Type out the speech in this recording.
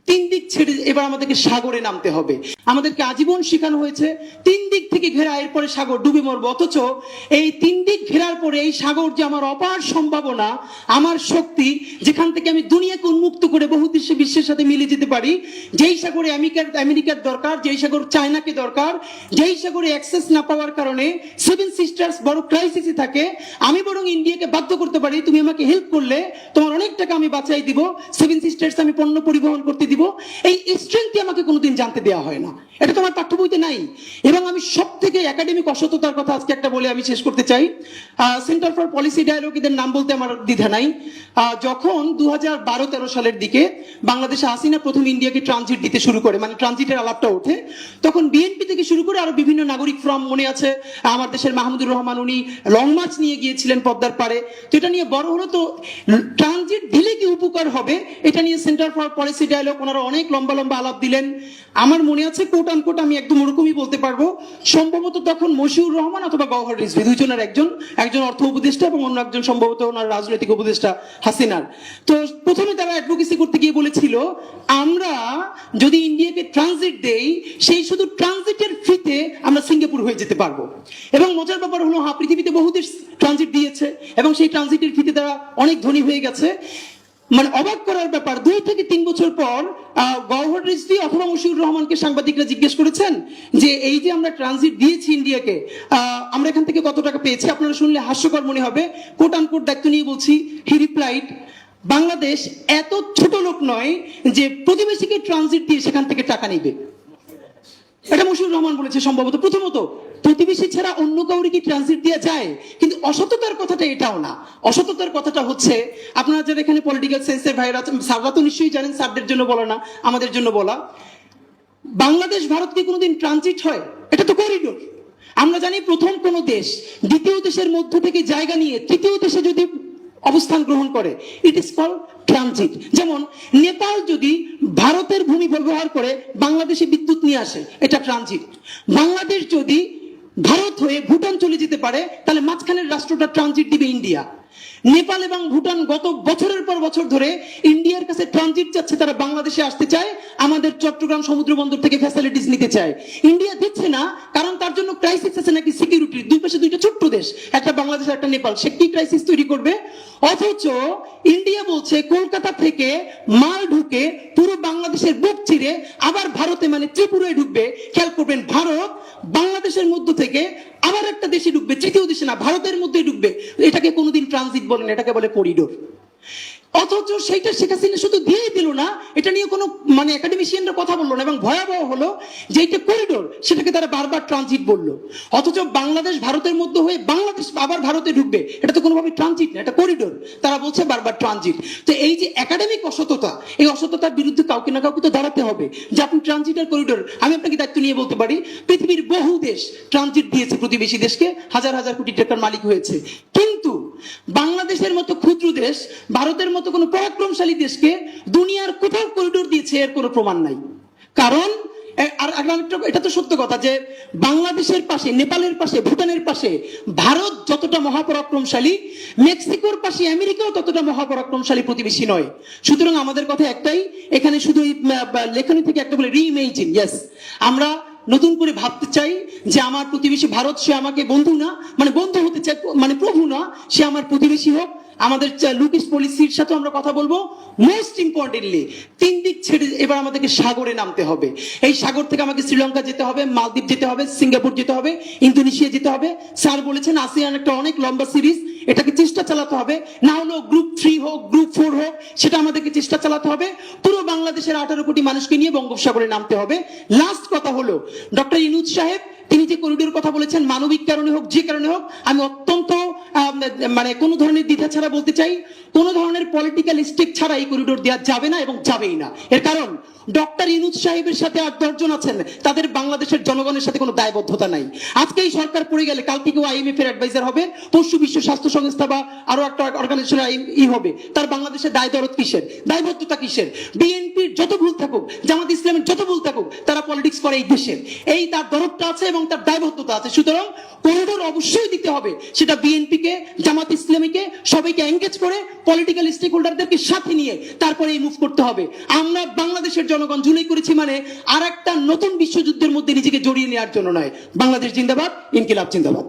তিন দিক ছেড়ে এবার আমাদেরকে সাগরে নামতে হবে। আমাদেরকে আজীবন শেখানো হয়েছে তিন দিক থেকে ঘেরা, এরপরে সাগর ডুবে মরবো। অথচ এই তিন দিক ঘেরার পরে এই সাগর যে আমার অপার সম্ভাবনা, আমার শক্তি, যেখান থেকে আমি দুনিয়াকে উন্মুক্ত করে বহু দেশে বিশ্বের সাথে মিলে যেতে পারি। যেই সাগরে আমেরিকার দরকার, যেই সাগর চায়নাকে দরকার, যেই সাগরে অ্যাক্সেস না পাওয়ার কারণে সেভেন সিস্টার্স বড় ক্রাইসিসে থাকে, আমি বরং ইন্ডিয়াকে বাধ্য করতে পারি, তুমি আমাকে হেল্প করলে তোমার অনেক টাকা আমি বাঁচাই দিব, সেভেন সিস্টার্স আমি পণ্য পরিবহন করতে দিব। এই স্ট্রেংথ আমাকে কোনোদিন জানতে দেওয়া হয় না, এটা তোমার পাঠ্য বইতে নাই। এবং আমি সব থেকে একাডেমিক অসততার কথা আজকে একটা বলে আমি শেষ করতে চাই। সেন্টার ফর পলিসি ডায়ালগ, এদের নাম বলতে আমার দ্বিধা নাই। যখন 2012-13 সালের দিকে বাংলাদেশে হাসিনা প্রথম ইন্ডিয়াকে ট্রানজিট দিতে শুরু করে, মানে ট্রানজিটের আলাপটা ওঠে, তখন বিএনপি থেকে শুরু করে আরো বিভিন্ন নাগরিক ফ্রম, মনে আছে আমার দেশের মাহমুদুর রহমান, উনি লং মার্চ নিয়ে গিয়েছিলেন পদ্মার পারে। তো এটা নিয়ে বড় হলো, তো ট্রানজিট দিলে কি উপকার হবে এটা নিয়ে সেন্টার ফর পলিসি ডায়ালগ ওনারা অনেক লম্বা লম্বা আলাপ দিলেন। আমার মনে আছে কোট আনকোট, আমি একদম ওরকমই বলতে পারবো, সম্ভবত তখন মশিউর রহমান অথবা গওহর রিজভী, দুইজনের একজন অর্থ উপদেষ্টা এবং অন্য একজন সম্ভবত ওনার রাজনৈতিক উপদেষ্টা হাসিনার। তো প্রথমে তারা অ্যাডভোকেসি করতে গিয়ে বলেছিল, আমরা যদি ইন্ডিয়াকে ট্রানজিট দেই, সেই শুধু ট্রানজিটের ফিতে আমরা সিঙ্গাপুর হয়ে যেতে পারবো। এবং মজার ব্যাপার হলো, হ্যাঁ, পৃথিবীতে বহু দেশ ট্রানজিট দিয়েছে এবং সেই ট্রানজিটের ফিতে তারা অনেক ধনী হয়ে গেছে। মানে অবাক করার ব্যাপার, 2 থেকে 3 বছর পর গওহর রিজভী অথবা মশিউর রহমানকে সাংবাদিকরা জিজ্ঞেস করেছেন যে এই যে আমরা ট্রানজিট দিয়েছি ইন্ডিয়াকে, আমরা এখান থেকে কত টাকা পেয়েছি। আপনারা শুনলে হাস্যকর মনে হবে, কোট আনকোট দায়িত্ব নিয়ে বলছি, হি রিপ্লাইড, বাংলাদেশ এত ছোট লোক নয় যে প্রতিবেশীকে ট্রানজিট দিয়ে সেখান থেকে টাকা নিবে। এটা মশিউর রহমান বলেছে সম্ভবত। প্রথমত, প্রতিবেশী ছাড়া অন্য কাউকে কি ট্রানজিট দেওয়া যায়? কিন্তু অসততার কথাটা এটাও না। অসততার কথাটা হচ্ছে, আপনারা যারা এখানে পলিটিক্যাল সায়েন্সের ভাইরা আছেন, স্যাররা তো নিশ্চয়ই জানেন, স্যারদের জন্য বলা না, আমাদের জন্য বলা, বাংলাদেশ ভারত কি কোনোদিন ট্রানজিট হয়? এটা তো করিডোর। আমরা জানি প্রথম কোন দেশ দ্বিতীয় দেশের মধ্য থেকে জায়গা নিয়ে তৃতীয় দেশে যদি অবস্থান গ্রহণ করে, ইট ইজ কল্ড ট্রানজিট। যেমন নেপাল যদি ভারতের ভূমি ব্যবহার করে বাংলাদেশে বিদ্যুৎ নিয়ে আসে, এটা ট্রানজিট। বাংলাদেশ যদি ভারত হয়ে ভুটান চলে যেতে পারে, তাহলে মাঝখানের রাষ্ট্রটা ট্রানজিট দিবে ইন্ডিয়া। নেপাল এবং ভুটান গত বছরের পর বছর ধরে ইন্ডিয়ার কাছে ট্রানজিট চাচ্ছে, তারা বাংলাদেশে আসতে চায়, আমাদের চট্টগ্রাম সমুদ্র বন্দর থেকে ফ্যাসিলিটিস নিতে চায়। ইন্ডিয়া দিচ্ছে না, কারণ তার জন্য ক্রাইসিস আছে নাকি সিকিউরিটির। দুই পাশে দুইটা ছোট্ট দেশ, একটা বাংলাদেশ একটা নেপাল, সে কি ক্রাইসিস তৈরি করবে? অথচ ইন্ডিয়া বলছে কলকাতা থেকে মাল ঢুকে পুরো বাংলাদেশের বুক চিরে আবার ভারতে, মানে ত্রিপুরায় ঢুকবে। খেয়াল করবেন, ভারত বাংলাদেশের মধ্য থেকে আবার একটা দেশে ঢুকবে, তৃতীয় দেশে না, ভারতের মধ্যে ঢুকবে। এটাকে কোনোদিন ট্রানজিট বলেন, এটাকে বলে করিডোর। অথচ সেইটা শেখ হাসিনা শুধু দিয়েই দিল না, এটা নিয়ে কোনো মানে একাডেমিশিয়ানরা কথা বললো না। এবং ভয়াবহ হলো যে এটা করিডোর, সেটাকে তারা বারবার ট্রানজিট বললো। অথচ বাংলাদেশ ভারতের মধ্যে হয়ে বাংলাদেশ আবার ভারতে ঢুকবে, এটা তো কোনোভাবে ট্রানজিট না, এটা করিডোর। তারা বলছে বারবার ট্রানজিট। তো এই যে একাডেমিক অসততা, এই অসততার বিরুদ্ধে কাউকে না কাউকে তো দাঁড়াতে হবে যে আপনি ট্রানজিট আর করিডোর। আমি আপনাকে দায়িত্ব নিয়ে বলতে পারি, পৃথিবীর বহু দেশ ট্রানজিট দিয়েছে প্রতিবেশী দেশকে, হাজার হাজার কোটি টাকার মালিক হয়েছে। কিন্তু বাংলাদেশের মতো ক্ষুদ্র দেশ, ভারতের মতো কোনো পরাক্রমশালী দেশকে দুনিয়ার কোথাও করিডোর দিয়েছে এর কোনো প্রমাণ নাই। কারণ এটা তো সত্য কথা যে বাংলাদেশের পাশে, নেপালের পাশে, ভুটানের পাশে ভারত যতটা মহাপরাক্রমশালী, মেক্সিকোর পাশে আমেরিকাও ততটা মহাপরাক্রমশালী প্রতিবেশী নয়। সুতরাং আমাদের কথা একটাই, এখানে শুধু লেখনী থেকে একটা বলে রিইমেজিন। ইয়েস, আমরা নতুন করে ভাবতে চাই যে আমার প্রতিবেশী ভারত, সে আমাকে বন্ধু না, মানে বন্ধু হতে চাই, মানে প্রভু না, সে আমার প্রতিবেশী হোক। আমাদের লুকিস পলিসির সাথে আমরা কথা বলবো। মোস্ট ইম্পর্টেন্টলি, তিন দিক ছেড়ে এবার আমাদেরকে সাগরে নামতে হবে। এই সাগর থেকে আমাকে শ্রীলঙ্কা যেতে হবে, মালদ্বীপ যেতে হবে, সিঙ্গাপুর যেতে হবে, ইন্দোনেশিয়া যেতে হবে। স্যার বলেছেন আসিয়ান একটা অনেক লম্বা সিরিজ, এটাকে চেষ্টা চালাতে হবে। না হলো গ্রুপ 3 হোক, গ্রুপ 4 হোক, সেটা আমাদেরকে চেষ্টা চালাতে হবে। পুরো বাংলাদেশের 18 কোটি মানুষকে নিয়ে বঙ্গোপসাগরে নামতে হবে। লাস্ট কথা হলো, ডক্টর ইউনূস সাহেব তিনি যে করিডোর কথা বলেছেন, মানবিক কারণে হোক, যে কারণে হোক, আমি অত্যন্ত মানে কোনো ধরনের দ্বিধা ছাড়া বলতে চাই, কোনো ধরনের পলিটিক্যাল স্টেক ছাড়া এই করিডোর দেওয়া যাবে না এবং যাবেই না। এর কারণ ডক্টর ইউনূস সাহেবের সাথে আর 10 জন আছেন, তাদের বাংলাদেশের জনগণের সাথে কোনো দায়বদ্ধতা নাই। আজকে এই সরকার পড়ে গেলে কাল থেকে IMF এর অ্যাডভাইজার হবে, পরশু বিশ্ব স্বাস্থ্য সংস্থা বা আরো একটা অর্গানাইজেশন হবে। তার বাংলাদেশের দায় দরদ কিসের, দায়বদ্ধতা কিসের? বিএনপির যত ভুল থাকুক, জামাত ইসলামের যত ভুল থাকুক, তারা পলিটিক্স করে করে এই দেশের, এই তার দরদটা আছে এবং তার দায়বদ্ধতা আছে। সুতরাং করিডোর অবশ্যই দিতে হবে, সেটা বিএনপিকে, জামাত ইসলামীকে, সবাইকে এনগেজ করে পলিটিক্যাল স্টেক হোল্ডারদেরকে সাথে নিয়ে তারপরে এই মুভ করতে হবে। আমরা বাংলাদেশের জনগণ জুলাই করেছি মানে আর একটা নতুন বিশ্বযুদ্ধের মধ্যে নিজেকে জড়িয়ে নেওয়ার জন্য নয়। বাংলাদেশ জিন্দাবাদ, ইনকিলাব জিন্দাবাদ।